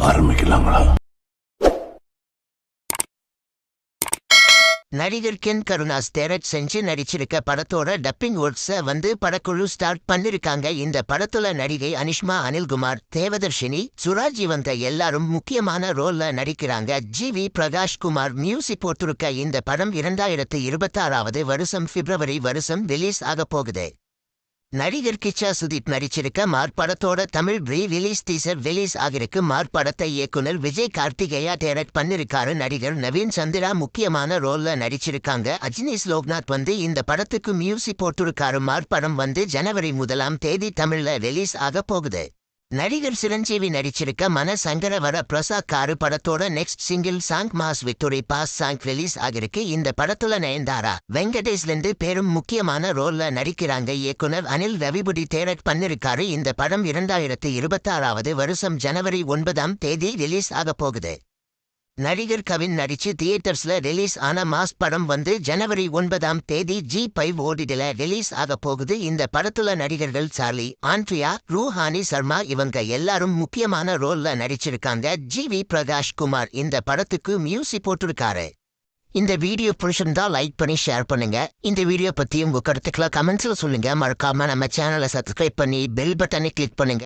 ஆரம்பிக்கலாங்களா? நடிகர் Ken Karunas direct செஞ்சு நடிச்சிருக்க படத்தோட டப்பிங் ஒர்க்ஸை படக்குழு ஸ்டார்ட் பண்ணிருக்காங்க. இந்த படத்துல நடிகை அனிஷ்மா, அனில்குமார், தேவதர்ஷினி, சுராஜ் இவங்க எல்லாரும் முக்கியமான ரோல்ல நடிக்கிறாங்க. ஜி.வி. பிரகாஷ் குமார் மியூசிக் போட்டிருக்க இந்த படம் 2026 வருஷம் பிப்ரவரி வருஷம் ரிலீஸ் ஆக போகுது. நடிகர் கிச்சா சுதீப் நடிச்சிருக்க மார் படத்தோட தமிழ் ரிலீஸ் டீசர் ரிலீஸ் ஆகிருக்கு. மார் படத்தை இயக்குனர் விஜய் கார்த்திகேயா டைரக்ட் பண்ணிருக்காரு. நடிகர் நவீன் சந்திரா முக்கியமான ரோல்ல நடிச்சிருக்காங்க. அஜ்னீஷ் லோக்நாத் இந்த படத்துக்கு மியூசிக் போட்டிருக்காரு. மார் படம் ஜனவரி 1 தமிழ்ல ரிலீஸ் ஆக போகுது. நடிகர் சிரஞ்சீவி நடிச்சிருக்க மன சங்கர வர பிரசாத் காரு படத்தோட next single song mass victory boss song release ஆகிருக்கு. இந்த படத்துல நயன்தாரா, வெங்கடேஷ்லேருந்து பேரும் முக்கியமான ரோல்ல நடிக்கிறாங்க. இயக்குனர் அனில் ரவிபுடி டைரக்ட் பண்ணிருக்காரு. இந்த படம் 2026 வருஷம் ஜனவரி 9 ரிலீஸ் ஆக போகுது. நடிகர் கவின் நடிச்சு தியேட்டர்ஸ்ல ரிலீஸ் ஆன மாஸ் படம் ஜனவரி 9 ஜி5 ஓடிடில ரிலீஸ் ஆக போகுது. இந்த படத்துல நடிகர்கள் சார்லி, ஆண்ட்ரியா, ரூஹானி சர்மா இவங்க எல்லாரும் முக்கியமான ரோல்ல நடிச்சிருக்காங்க. ஜி.வி. பிரகாஷ் குமார் இந்த படத்துக்கு மியூசிக் போட்டிருக்காரு. இந்த வீடியோ பிடிச்சிருந்தா லைக் பண்ணி ஷேர் பண்ணுங்க. இந்த வீடியோ பத்தி உங்க கருத்துக்களை கமெண்ட்ஸ்ல சொல்லுங்க. மறக்காம நம்ம சேனலை சப்ஸ்கிரைப் பண்ணி பெல் பட்டனை கிளிக் பண்ணுங்க.